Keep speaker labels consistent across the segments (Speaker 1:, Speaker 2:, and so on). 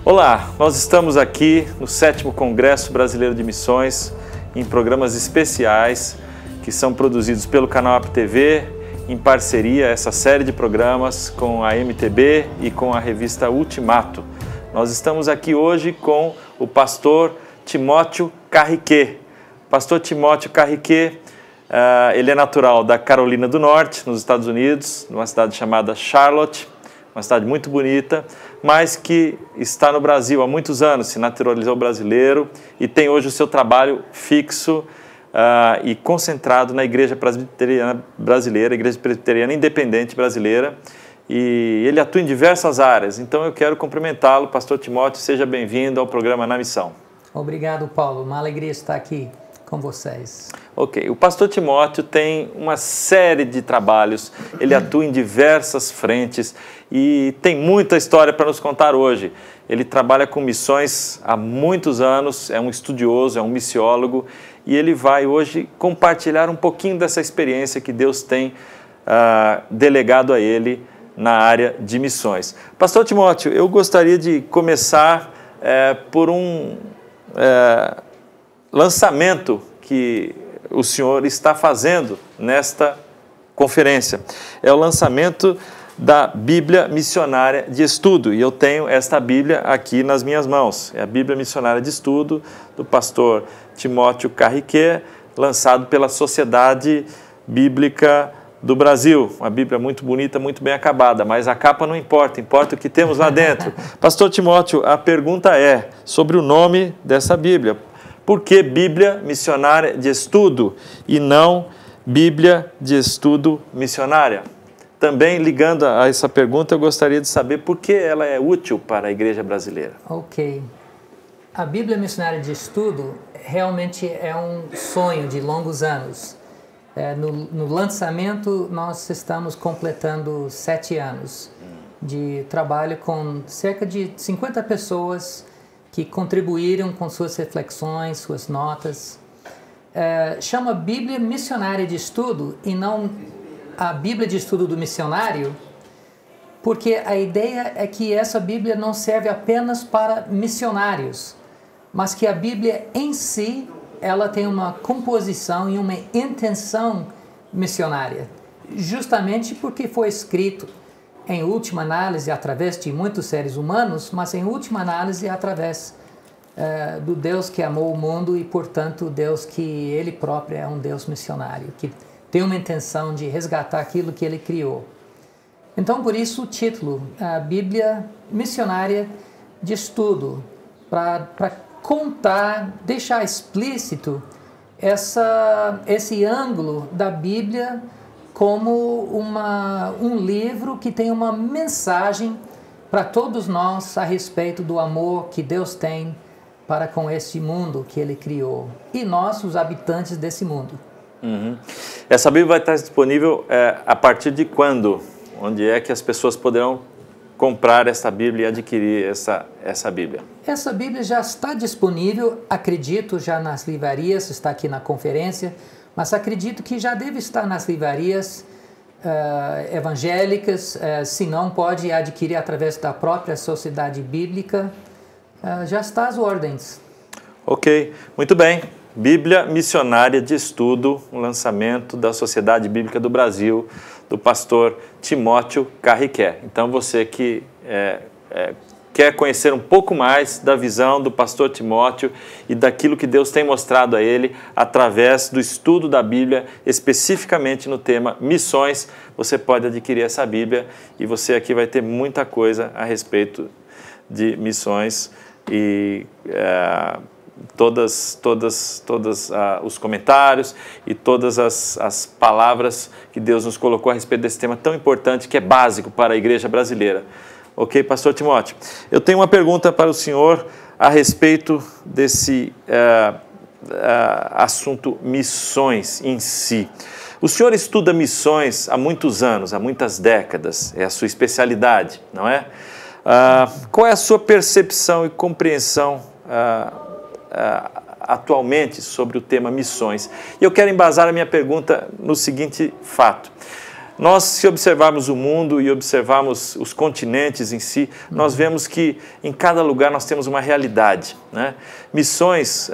Speaker 1: Olá, nós estamos aqui no 7º Congresso Brasileiro de Missões, em programas especiais que são produzidos pelo canal APTV, em parceria, essa série de programas com a MTB e com a revista Ultimato. Nós estamos aqui hoje com o pastor Timóteo Carriquet. Pastor Timóteo Carriquet, ele é natural da Carolina do Norte, nos Estados Unidos, numa cidade chamada Charlotte, uma cidade muito bonita, mas que está no Brasil há muitos anos, se naturalizou brasileiro e tem hoje o seu trabalho fixo e concentrado na Igreja Presbiteriana Brasileira, Igreja Presbiteriana Independente Brasileira, e ele atua em diversas áreas. Então eu quero cumprimentá-lo, pastor Timóteo, seja bem-vindo ao programa Na Missão.
Speaker 2: Obrigado, Paulo, uma alegria estar aqui com vocês.
Speaker 1: Ok, o pastor Timóteo tem uma série de trabalhos, ele atua em diversas frentes e tem muita história para nos contar hoje. Ele trabalha com missões há muitos anos, é um estudioso, é um missiólogo e ele vai hoje compartilhar um pouquinho dessa experiência que Deus tem delegado a ele na área de missões. Pastor Timóteo, eu gostaria de começar por um lançamento que o senhor está fazendo nesta conferência. É o lançamento da Bíblia Missionária de Estudo, e eu tenho esta Bíblia aqui nas minhas mãos. É a Bíblia Missionária de Estudo do pastor Timóteo Carriquet, lançado pela Sociedade Bíblica do Brasil. Uma Bíblia muito bonita, muito bem acabada, mas a capa não importa, importa o que temos lá dentro. Pastor Timóteo, a pergunta é sobre o nome dessa Bíblia. Por que Bíblia Missionária de Estudo e não Bíblia de Estudo Missionária? Também ligando a essa pergunta, eu gostaria de saber por que ela é útil para a igreja brasileira.
Speaker 2: Ok. A Bíblia Missionária de Estudo realmente é um sonho de longos anos. No lançamento, nós estamos completando 7 anos de trabalho com cerca de 50 pessoas que contribuíram com suas reflexões, suas notas. Chama Bíblia Missionária de Estudo e não a Bíblia de Estudo do Missionário, porque a ideia é que essa Bíblia não serve apenas para missionários, mas que a Bíblia em si, ela tem uma composição e uma intenção missionária, justamente porque foi escrito em última análise, através de muitos seres humanos, mas em última análise, através do Deus que amou o mundo e, portanto, Deus que Ele próprio é um Deus missionário, que tem uma intenção de resgatar aquilo que Ele criou. Então, por isso, o título, a Bíblia Missionária de Estudo, para contar, deixar explícito esse ângulo da Bíblia como um livro que tem uma mensagem para todos nós a respeito do amor que Deus tem para com este mundo que Ele criou e nós, os habitantes desse mundo.
Speaker 1: Uhum. Essa Bíblia vai estar disponível a partir de quando? Onde é que as pessoas poderão comprar essa Bíblia e adquirir essa Bíblia?
Speaker 2: Essa Bíblia já está disponível, acredito, já nas livrarias, está aqui na conferência, mas acredito que já deve estar nas livrarias evangélicas, se não pode adquirir através da própria Sociedade Bíblica, já está às ordens.
Speaker 1: Ok, muito bem. Bíblia Missionária de Estudo, um lançamento da Sociedade Bíblica do Brasil, do pastor Timóteo Carriquet. Então você que quer conhecer um pouco mais da visão do pastor Timóteo e daquilo que Deus tem mostrado a ele através do estudo da Bíblia, especificamente no tema missões, você pode adquirir essa Bíblia e você aqui vai ter muita coisa a respeito de missões e todos os comentários e todas as palavras que Deus nos colocou a respeito desse tema tão importante que é básico para a igreja brasileira. Ok, pastor Timóteo? Eu tenho uma pergunta para o senhor a respeito desse assunto missões em si. O senhor estuda missões há muitos anos, há muitas décadas, é a sua especialidade, não é? Qual é a sua percepção e compreensão atualmente sobre o tema missões? E eu quero embasar a minha pergunta no seguinte fato. Nós, se observarmos o mundo e observarmos os continentes em si, nós vemos que em cada lugar nós temos uma realidade, né? Missões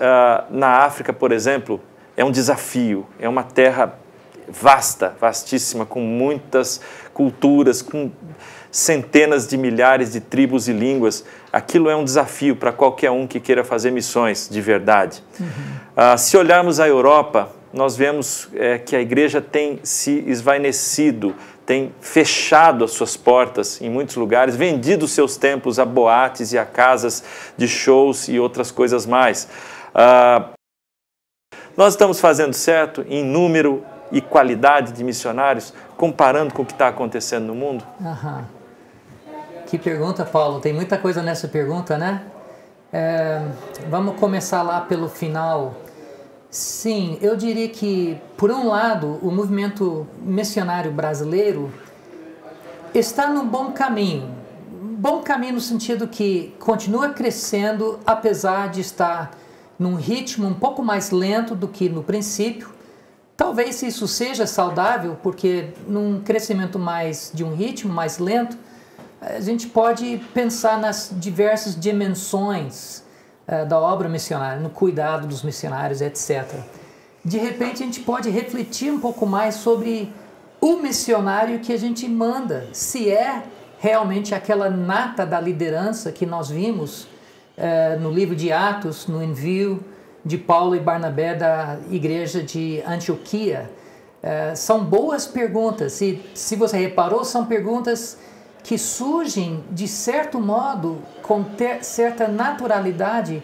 Speaker 1: na África, por exemplo, é um desafio, é uma terra vasta, vastíssima, com muitas culturas, com centenas de milhares de tribos e línguas. Aquilo é um desafio para qualquer um que queira fazer missões de verdade. Se olharmos a Europa, nós vemos que a igreja tem se esvainecido, tem fechado as suas portas em muitos lugares, vendido seus templos a boates e a casas de shows e outras coisas mais. Nós estamos fazendo certo em número e qualidade de missionários, comparando com o que está acontecendo no mundo?
Speaker 2: Que pergunta, Paulo. Tem muita coisa nessa pergunta, né? Vamos começar lá pelo final. Sim, eu diria que, por um lado, o movimento missionário brasileiro está num bom caminho. Bom caminho no sentido que continua crescendo, apesar de estar num ritmo um pouco mais lento do que no princípio. Talvez isso seja saudável, porque num crescimento de um ritmo mais lento, a gente pode pensar nas diversas dimensões da obra missionária, no cuidado dos missionários, etc. De repente, a gente pode refletir um pouco mais sobre o missionário que a gente manda, se é realmente aquela nata da liderança que nós vimos no livro de Atos, no envio de Paulo e Barnabé da igreja de Antioquia. São boas perguntas, e se você reparou, são perguntas que surgem, de certo modo, com certa naturalidade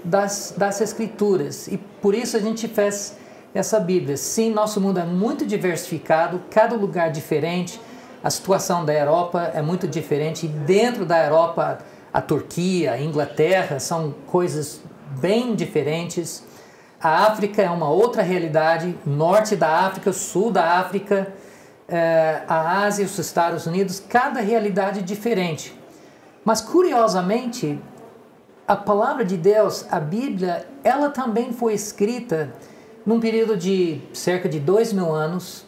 Speaker 2: das Escrituras. E por isso a gente fez essa Bíblia. Sim, nosso mundo é muito diversificado, cada lugar diferente, a situação da Europa é muito diferente, e dentro da Europa, a Turquia, a Inglaterra, são coisas bem diferentes. A África é uma outra realidade, norte da África, sul da África, a Ásia, os Estados Unidos, cada realidade diferente. Mas, curiosamente, a palavra de Deus, a Bíblia, ela também foi escrita num período de cerca de 2000 anos,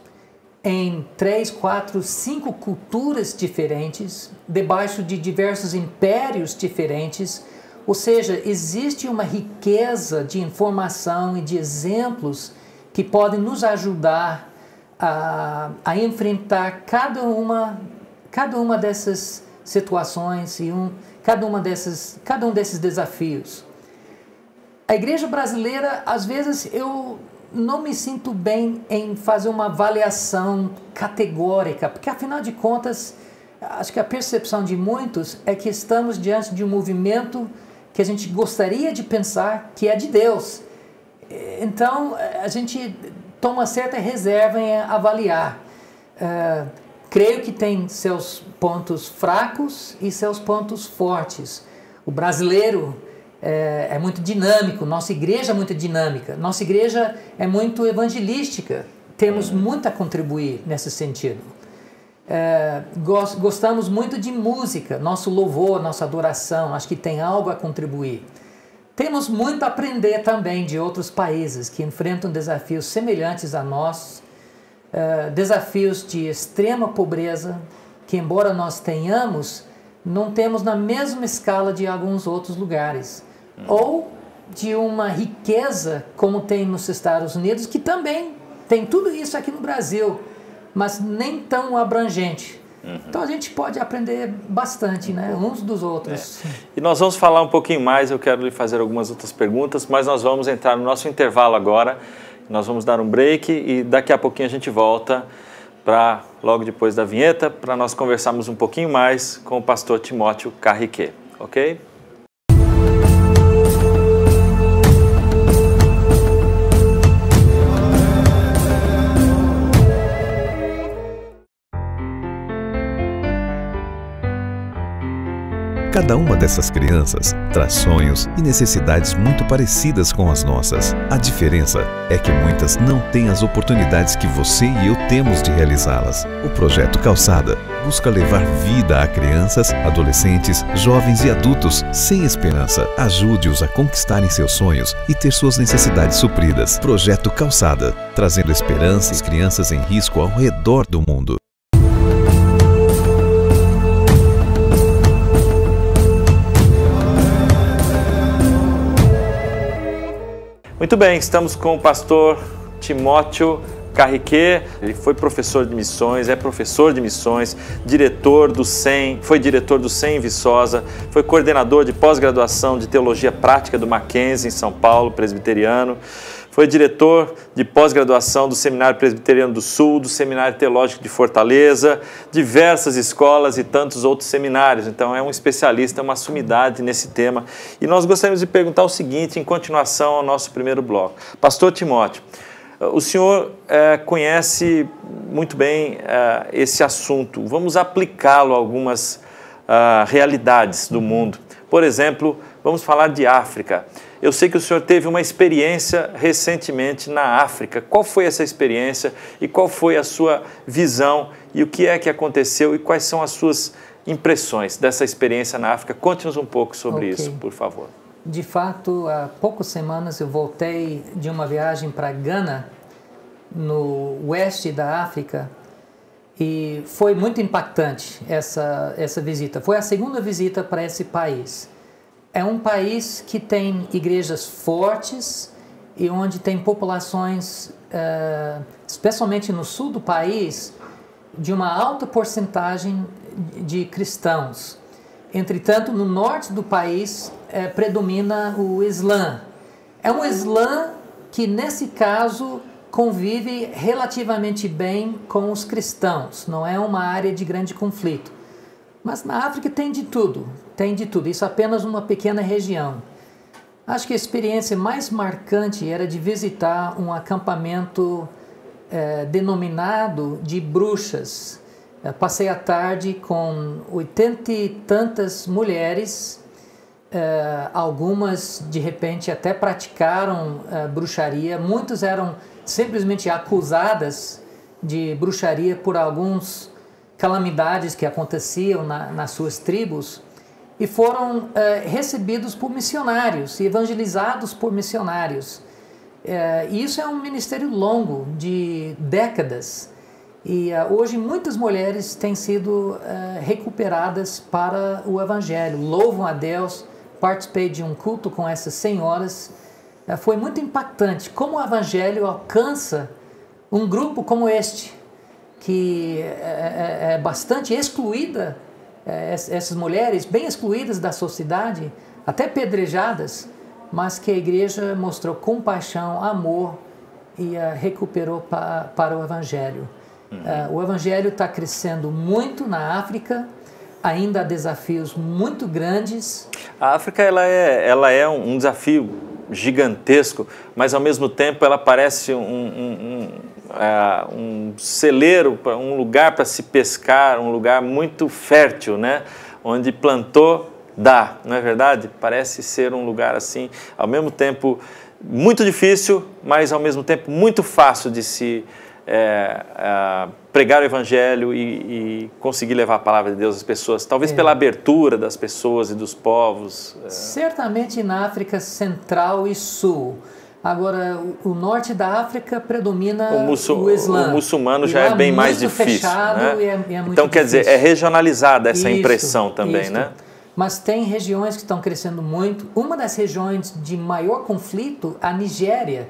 Speaker 2: em 3, 4, 5 culturas diferentes, debaixo de diversos impérios diferentes. Ou seja, existe uma riqueza de informação e de exemplos que podem nos ajudar a enfrentar cada uma dessas situações e cada um desses desafios. A igreja brasileira, às vezes, eu não me sinto bem em fazer uma avaliação categórica, porque, afinal de contas, acho que a percepção de muitos é que estamos diante de um movimento que a gente gostaria de pensar que é de Deus. Então, a gente toma uma certa reserva em avaliar. Creio que tem seus pontos fracos e seus pontos fortes. O brasileiro é muito dinâmico, nossa igreja é muito dinâmica, nossa igreja é muito evangelística, temos muito a contribuir nesse sentido. Gostamos muito de música, nosso louvor, nossa adoração, acho que tem algo a contribuir. Temos muito a aprender também de outros países que enfrentam desafios semelhantes a nós, desafios de extrema pobreza, que embora nós tenhamos, não temos na mesma escala de alguns outros lugares. Ou de uma riqueza como tem nos Estados Unidos, que também tem tudo isso aqui no Brasil, mas nem tão abrangente. Então a gente pode aprender bastante, né, uns dos outros.
Speaker 1: E nós vamos falar um pouquinho mais, eu quero lhe fazer algumas outras perguntas, mas nós vamos entrar no nosso intervalo agora, nós vamos dar um break e daqui a pouquinho a gente volta para, logo depois da vinheta, para nós conversarmos um pouquinho mais com o pastor Timóteo Carriquet, ok?
Speaker 3: Cada uma dessas crianças traz sonhos e necessidades muito parecidas com as nossas. A diferença é que muitas não têm as oportunidades que você e eu temos de realizá-las. O Projeto Calçada busca levar vida a crianças, adolescentes, jovens e adultos sem esperança. Ajude-os a conquistarem seus sonhos e ter suas necessidades supridas. Projeto Calçada, trazendo esperança às crianças em risco ao redor do mundo.
Speaker 1: Muito bem, estamos com o pastor Timóteo Carriquet. Ele foi professor de missões, é professor de missões, diretor do SEM, foi diretor do SEM em Viçosa, foi coordenador de pós-graduação de Teologia Prática do Mackenzie em São Paulo, presbiteriano. Foi diretor de pós-graduação do Seminário Presbiteriano do Sul, do Seminário Teológico de Fortaleza, diversas escolas e tantos outros seminários. Então é um especialista, é uma sumidade nesse tema. E nós gostaríamos de perguntar o seguinte, em continuação ao nosso primeiro bloco. Pastor Timóteo, o senhor conhece muito bem esse assunto. Vamos aplicá-lo a algumas realidades do mundo. Por exemplo, vamos falar de África. Eu sei que o senhor teve uma experiência recentemente na África. Qual foi essa experiência e qual foi a sua visão e o que é que aconteceu e quais são as suas impressões dessa experiência na África? Conte-nos um pouco sobre isso, por favor.
Speaker 2: De fato, há poucas semanas eu voltei de uma viagem para Gana, no oeste da África, e foi muito impactante essa visita. Foi a segunda visita para esse país. É um país que tem igrejas fortes e onde tem populações, especialmente no sul do país, de uma alta porcentagem de cristãos. Entretanto, no norte do país predomina o Islã. É um Islã que, nesse caso, convive relativamente bem com os cristãos. Não é uma área de grande conflito. Mas na África tem de tudo, isso é apenas uma pequena região. Acho que a experiência mais marcante era de visitar um acampamento denominado de bruxas. Passei a tarde com 80 e tantas mulheres, algumas de repente até praticaram bruxaria, muitas eram simplesmente acusadas de bruxaria por alguns calamidades que aconteciam nas suas tribos e foram recebidos por missionários e evangelizados por missionários. E isso é um ministério longo, de décadas. E hoje muitas mulheres têm sido recuperadas para o Evangelho. Louvam a Deus, participei de um culto com essas senhoras. Foi muito impactante como o Evangelho alcança um grupo como este, que é bastante excluída, essas mulheres bem excluídas da sociedade, até pedrejadas, mas que a igreja mostrou compaixão, amor e recuperou para o Evangelho. O Evangelho está crescendo muito na África, ainda há desafios muito grandes.
Speaker 1: A África ela é um desafio gigantesco, mas ao mesmo tempo ela parece um celeiro, um lugar para se pescar, um lugar muito fértil, né? Onde plantou, dá, não é verdade? Parece ser um lugar assim, ao mesmo tempo muito difícil, mas ao mesmo tempo muito fácil de se pregar o Evangelho e conseguir levar a palavra de Deus às pessoas, talvez pela abertura das pessoas e dos povos.
Speaker 2: Certamente na África Central e Sul. Agora, o norte da África predomina o Islã.
Speaker 1: O muçulmano já é bem mais difícil.
Speaker 2: Fechado,
Speaker 1: né?
Speaker 2: é muito
Speaker 1: então, quer
Speaker 2: difícil.
Speaker 1: dizer, é regionalizada essa impressão também, né?
Speaker 2: Mas tem regiões que estão crescendo muito. Uma das regiões de maior conflito, a Nigéria.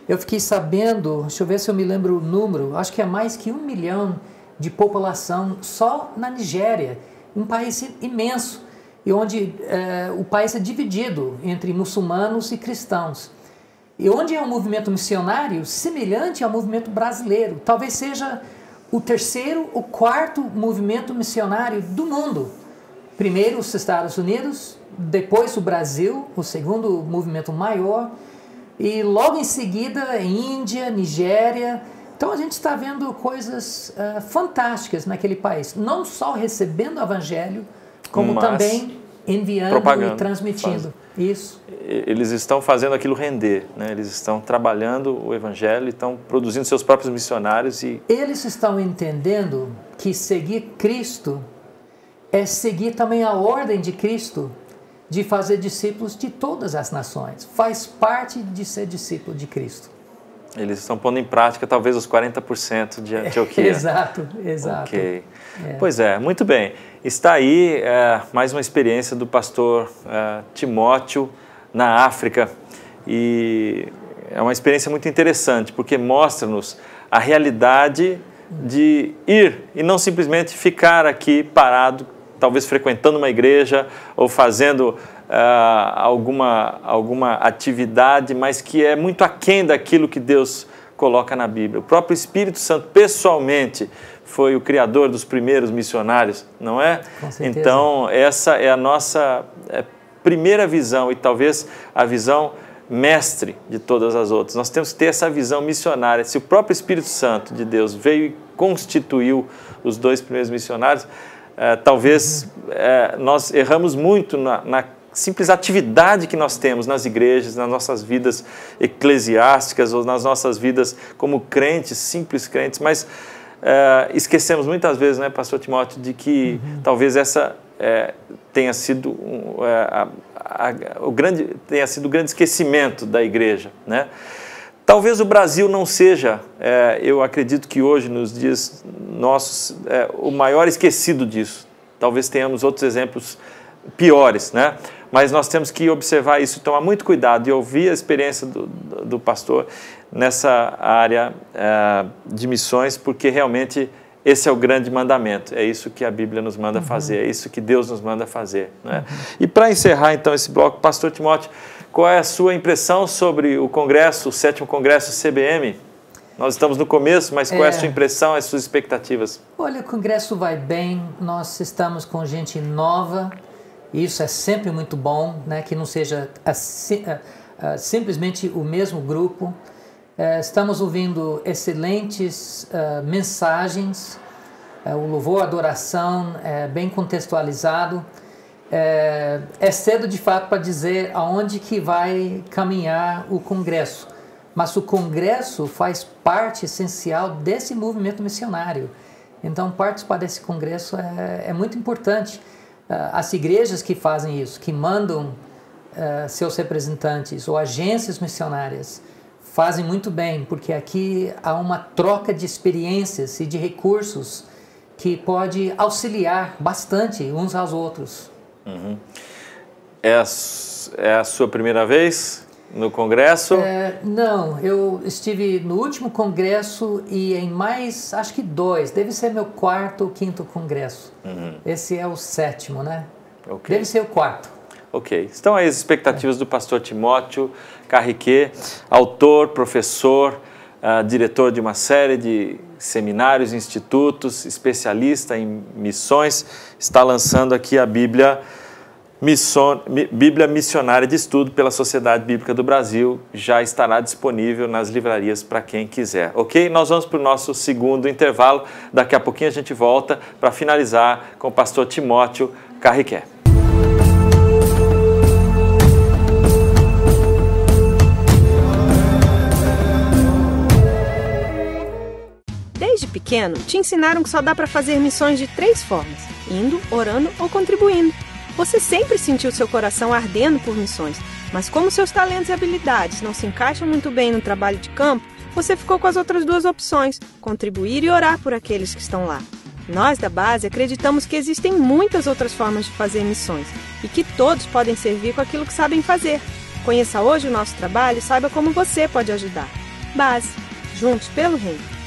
Speaker 2: Eu fiquei sabendo, deixa eu ver se eu me lembro o número, acho que é mais que 1 milhão de população só na Nigéria. Um país imenso, e onde o país é dividido entre muçulmanos e cristãos. E onde é um movimento missionário semelhante ao movimento brasileiro. Talvez seja o terceiro ou quarto movimento missionário do mundo. Primeiro os Estados Unidos, depois o Brasil, o segundo movimento maior, e logo em seguida Índia, Nigéria. Então a gente está vendo coisas fantásticas naquele país, não só recebendo o Evangelho, como também enviando e transmitindo. Isso.
Speaker 1: Eles estão fazendo aquilo render, né? Eles estão trabalhando o Evangelho, estão produzindo seus próprios missionários e...
Speaker 2: Eles estão entendendo que seguir Cristo é seguir também a ordem de Cristo de fazer discípulos de todas as nações. Faz parte de ser discípulo de Cristo.
Speaker 1: Eles estão pondo em prática talvez os 40% de Antioquia.
Speaker 2: Exato.
Speaker 1: Ok. Pois é, muito bem. Está aí mais uma experiência do pastor Timóteo na África. E é uma experiência muito interessante, porque mostra-nos a realidade de ir e não simplesmente ficar aqui parado, talvez frequentando uma igreja ou fazendo alguma atividade, mas que é muito aquém daquilo que Deus coloca na Bíblia. O próprio Espírito Santo, pessoalmente, foi o criador dos primeiros missionários, não é?
Speaker 2: Com certeza.
Speaker 1: Então, essa é a nossa primeira visão e talvez a visão mestre de todas as outras. Nós temos que ter essa visão missionária. Se o próprio Espírito Santo de Deus veio e constituiu os 2 primeiros missionários, talvez nós erramos muito na simples atividade que nós temos nas igrejas, nas nossas vidas eclesiásticas ou nas nossas vidas como crentes, simples crentes, mas esquecemos muitas vezes, né, Pastor Timóteo, de que talvez essa tenha sido o grande esquecimento da igreja, né? Talvez o Brasil não seja, eu acredito que hoje, nos dias nossos, o maior esquecido disso. Talvez tenhamos outros exemplos piores, né? Mas nós temos que observar isso, tomar muito cuidado e ouvir a experiência do pastor nessa área de missões, porque realmente esse é o grande mandamento, é isso que a Bíblia nos manda fazer, é isso que Deus nos manda fazer, né? E para encerrar então esse bloco, Pastor Timóteo, qual é a sua impressão sobre o Congresso, o 7º Congresso CBM? Nós estamos no começo, mas qual é a sua impressão, as suas expectativas?
Speaker 2: Olha, o Congresso vai bem, nós estamos com gente nova, isso é sempre muito bom, né? Que não seja simplesmente o mesmo grupo. Estamos ouvindo excelentes mensagens, o louvor, a adoração bem contextualizado. É cedo de fato para dizer aonde que vai caminhar o Congresso, mas o Congresso faz parte essencial desse movimento missionário. Então participar desse Congresso é muito importante. As igrejas que fazem isso, que mandam seus representantes ou agências missionárias, fazem muito bem, porque aqui há uma troca de experiências e de recursos que pode auxiliar bastante uns aos outros.
Speaker 1: É a sua primeira vez no Congresso?
Speaker 2: Não, eu estive no último Congresso e em mais, acho que 2, deve ser meu 4º ou 5º Congresso. Esse é o 7º, né? Okay. Deve ser o 4º.
Speaker 1: Ok. Estão aí as expectativas do pastor Timóteo Carriquet, autor, professor, diretor de uma série de seminários, institutos, especialista em missões, está lançando aqui a Bíblia Missionária de Estudo pela Sociedade Bíblica do Brasil, já estará disponível nas livrarias para quem quiser. Ok? Nós vamos para o nosso segundo intervalo, daqui a pouquinho a gente volta para finalizar com o pastor Timóteo Carriquet.
Speaker 4: Desde pequeno, te ensinaram que só dá para fazer missões de 3 formas: indo, orando ou contribuindo. Você sempre sentiu seu coração ardendo por missões, mas como seus talentos e habilidades não se encaixam muito bem no trabalho de campo, você ficou com as outras 2 opções: contribuir e orar por aqueles que estão lá. Nós da base acreditamos que existem muitas outras formas de fazer missões e que todos podem servir com aquilo que sabem fazer. Conheça hoje o nosso trabalho e saiba como você pode ajudar. Base, juntos pelo Reino.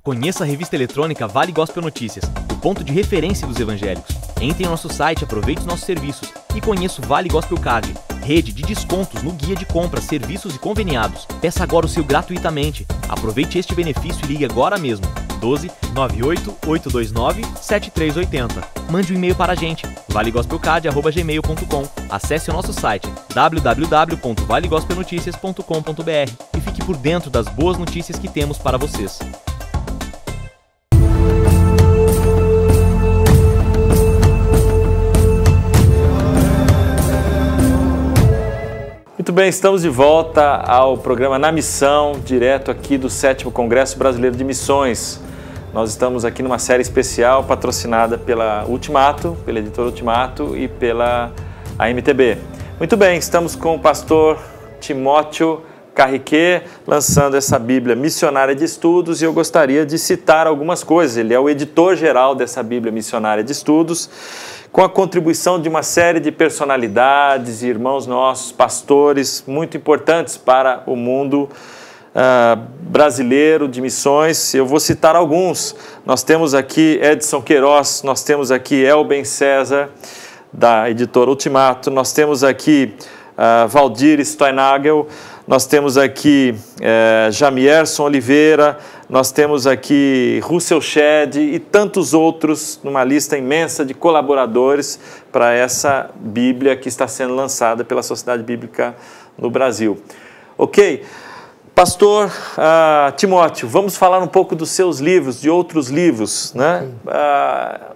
Speaker 5: Conheça a revista eletrônica Vale Gospel Notícias, o ponto de referência dos evangélicos. Entre em nosso site, aproveite os nossos serviços e conheça o Vale Gospel Card, rede de descontos no guia de compras, serviços e conveniados. Peça agora o seu gratuitamente. Aproveite este benefício e ligue agora mesmo. 12 98 829 7380. Mande um e-mail para a gente, valegospelcard@gmail.com. Acesse o nosso site www.valegospelnoticias.com.br e fique por dentro das boas notícias que temos para vocês.
Speaker 1: Muito bem, estamos de volta ao programa Na Missão, direto aqui do 7º Congresso Brasileiro de Missões. Nós estamos aqui numa série especial patrocinada pela Ultimato, pela editora Ultimato e pela AMTB. Muito bem, estamos com o pastor Timóteo Carriquet, lançando essa Bíblia Missionária de Estudos, e eu gostaria de citar algumas coisas. Ele é o editor-geral dessa Bíblia Missionária de Estudos, com a contribuição de uma série de personalidades e irmãos nossos, pastores muito importantes para o mundo brasileiro de missões. Eu vou citar alguns. Nós temos aqui Edson Queiroz, nós temos aqui Elben César, da editora Ultimato, nós temos aqui Valdir Steinagel, nós temos aqui Jamierson Oliveira, nós temos aqui Russell Shedd e tantos outros, numa lista imensa de colaboradores para essa Bíblia que está sendo lançada pela Sociedade Bíblica no Brasil. Ok, Pastor Timóteo, vamos falar um pouco dos seus livros, de outros livros, né?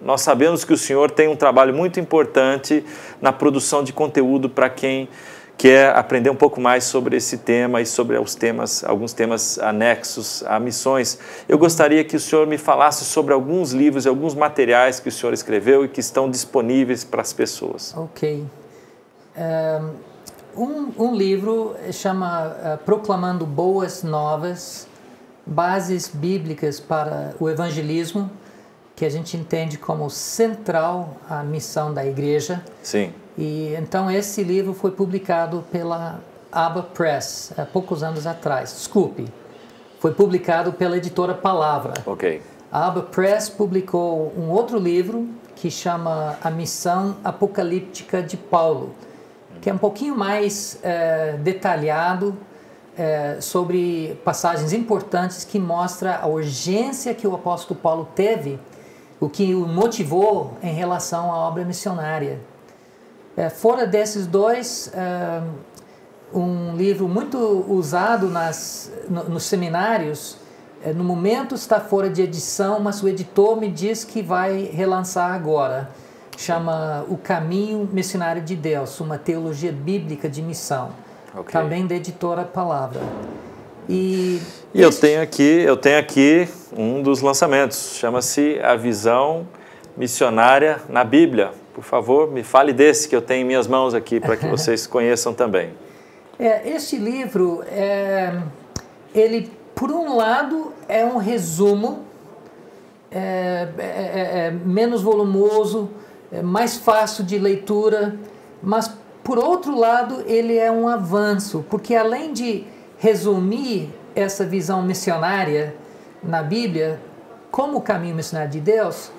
Speaker 1: Nós sabemos que o senhor tem um trabalho muito importante na produção de conteúdo para quem quer aprender um pouco mais sobre esse tema e sobre alguns temas anexos a missões. Eu gostaria que o senhor me falasse sobre alguns livros e alguns materiais que o senhor escreveu e que estão disponíveis para as pessoas.
Speaker 2: Ok. Um livro chama Proclamando Boas Novas, Bases Bíblicas para o Evangelismo, que a gente entende como central à missão da igreja.
Speaker 1: Sim.
Speaker 2: E então esse livro foi publicado pela Abba Press há poucos anos atrás. Desculpe, foi publicado pela editora Palavra.
Speaker 1: Ok.
Speaker 2: A Abba Press publicou um outro livro que chama A Missão Apocalíptica de Paulo, que é um pouquinho mais detalhado sobre passagens importantes que mostra a urgência que o apóstolo Paulo teve, o que o motivou em relação à obra missionária. Fora desses dois, um livro muito usado nos seminários, no momento está fora de edição, mas o editor me diz que vai relançar agora. Chama O Caminho Missionário de Deus, uma teologia bíblica de missão, okay. Também da editora Palavra. E eu tenho
Speaker 1: aqui um dos lançamentos, chama-se A Visão Missionária na Bíblia. Por favor, me fale desse que eu tenho em minhas mãos aqui, para que vocês conheçam também.
Speaker 2: Este livro, ele, por um lado, é um resumo, menos volumoso, mais fácil de leitura, mas, por outro lado, ele é um avanço, porque além de resumir essa visão missionária na Bíblia, como o caminho missionário de Deus,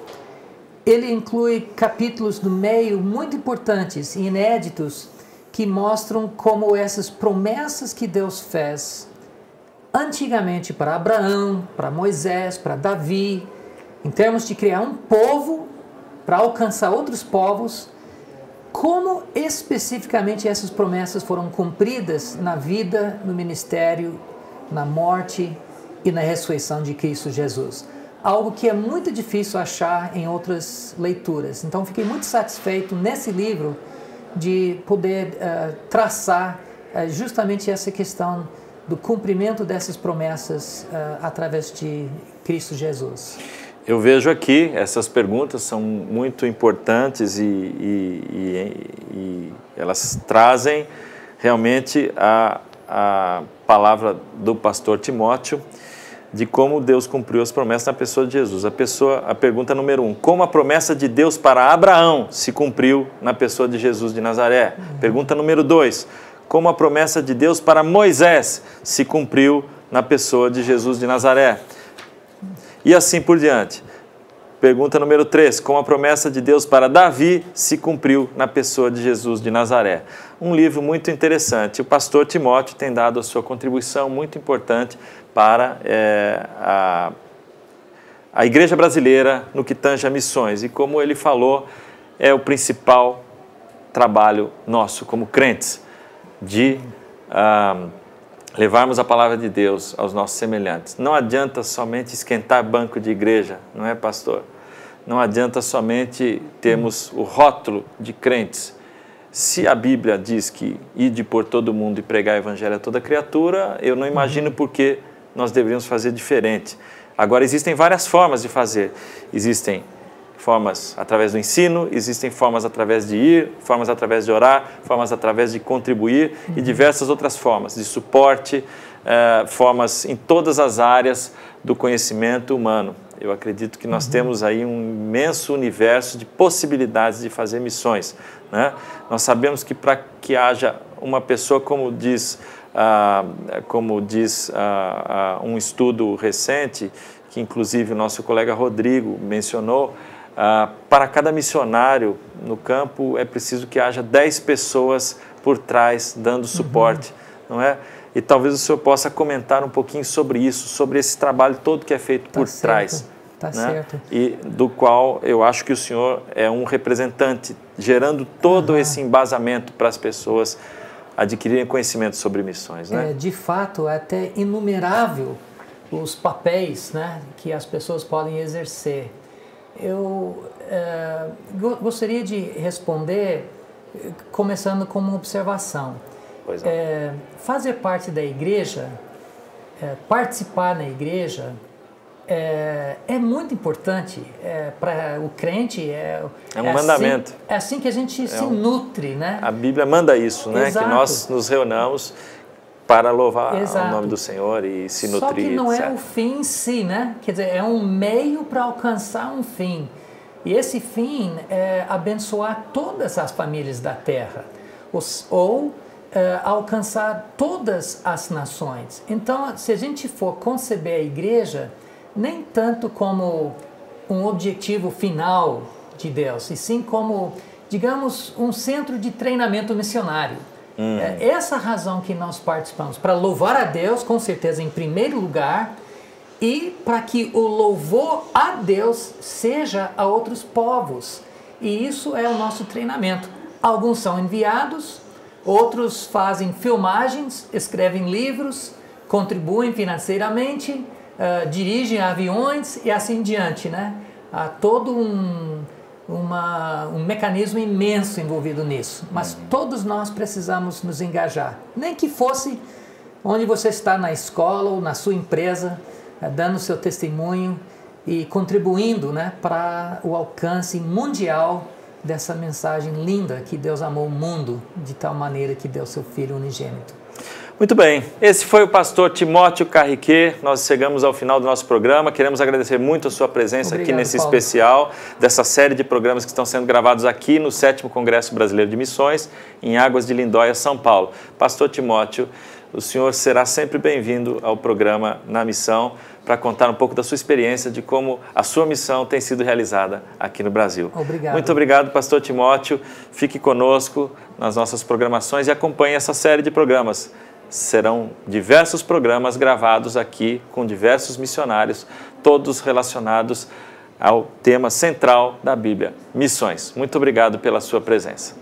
Speaker 2: ele inclui capítulos no meio muito importantes e inéditos que mostram como essas promessas que Deus fez antigamente para Abraão, para Moisés, para Davi, em termos de criar um povo para alcançar outros povos, como especificamente essas promessas foram cumpridas na vida, no ministério, na morte e na ressurreição de Cristo Jesus. Algo que é muito difícil achar em outras leituras. Então, fiquei muito satisfeito nesse livro de poder traçar justamente essa questão do cumprimento dessas promessas através de Cristo Jesus.
Speaker 1: Eu vejo aqui, essas perguntas são muito importantes e elas trazem realmente a palavra do pastor Timóteo de como Deus cumpriu as promessas na pessoa de Jesus. A pergunta número 1, como a promessa de Deus para Abraão se cumpriu na pessoa de Jesus de Nazaré? Pergunta número 2, como a promessa de Deus para Moisés se cumpriu na pessoa de Jesus de Nazaré? E assim por diante. Pergunta número 3, como a promessa de Deus para Davi se cumpriu na pessoa de Jesus de Nazaré? Um livro muito interessante. O pastor Timóteo tem dado a sua contribuição muito importante para a igreja brasileira no que tange a missões. E como ele falou, é o principal trabalho nosso como crentes, de levarmos a palavra de Deus aos nossos semelhantes. Não adianta somente esquentar banco de igreja, não é, pastor? Não adianta somente termos o rótulo de crentes. Se a Bíblia diz que ide por todo mundo e pregar o evangelho a toda criatura, eu não imagino por que nós deveríamos fazer diferente. Agora, existem várias formas de fazer. Existem formas através do ensino, existem formas através de ir, formas através de orar, formas através de contribuir e diversas outras formas de suporte, formas em todas as áreas do conhecimento humano. Eu acredito que nós temos aí um imenso universo de possibilidades de fazer missões, né? Nós sabemos que para que haja uma pessoa, como diz um estudo recente, que inclusive o nosso colega Rodrigo mencionou, para cada missionário no campo é preciso que haja 10 pessoas por trás dando suporte, não é? E talvez o senhor possa comentar um pouquinho sobre isso, sobre esse trabalho todo que é feito por trás.
Speaker 2: Tá
Speaker 1: né?
Speaker 2: certo.
Speaker 1: E do qual eu acho que o senhor é um representante, gerando todo esse embasamento para as pessoas adquirirem conhecimento sobre missões. Né?
Speaker 2: De fato, é até inumerável os papéis, né, que as pessoas podem exercer. Eu gostaria de responder começando com uma observação.
Speaker 1: Pois é.
Speaker 2: Fazer parte da igreja, participar na igreja, é muito importante para o crente. É
Speaker 1: um mandamento.
Speaker 2: É assim que a gente se nutre, né?
Speaker 1: A Bíblia manda isso, né?
Speaker 2: Exato.
Speaker 1: Que nós nos reunamos para louvar
Speaker 2: Exato.
Speaker 1: o nome do Senhor e se nutrir.
Speaker 2: Só que não
Speaker 1: etc.
Speaker 2: é o fim em si, né? Quer dizer, é um meio para alcançar um fim. E esse fim é abençoar todas as famílias da terra, ou alcançar todas as nações. Então, se a gente for conceber a igreja, nem tanto como um objetivo final de Deus, e sim como, digamos, um centro de treinamento missionário. É essa a razão que nós participamos, para louvar a Deus, com certeza, em primeiro lugar, e para que o louvor a Deus seja a outros povos. E isso é o nosso treinamento. Alguns são enviados, outros fazem filmagens, escrevem livros, contribuem financeiramente, dirigem aviões e assim em diante, né? Há todo um mecanismo imenso envolvido nisso. Mas todos nós precisamos nos engajar. Nem que fosse onde você está na escola ou na sua empresa, dando seu testemunho e contribuindo, né, para o alcance mundial dessa mensagem linda que Deus amou o mundo de tal maneira que deu seu Filho unigênito.
Speaker 1: Muito bem, esse foi o pastor Timóteo Carriquet. Nós chegamos ao final do nosso programa. Queremos agradecer muito a sua presença aqui nesse
Speaker 2: Paulo.
Speaker 1: Especial dessa série de programas que estão sendo gravados aqui no 7º Congresso Brasileiro de Missões, em Águas de Lindóia, São Paulo. Pastor Timóteo, o senhor será sempre bem-vindo ao programa Na Missão para contar um pouco da sua experiência de como a sua missão tem sido realizada aqui no Brasil.
Speaker 2: Obrigado.
Speaker 1: Muito obrigado, pastor Timóteo. Fique conosco nas nossas programações e acompanhe essa série de programas. Serão diversos programas gravados aqui com diversos missionários, todos relacionados ao tema central da Bíblia, missões. Muito obrigado pela sua presença.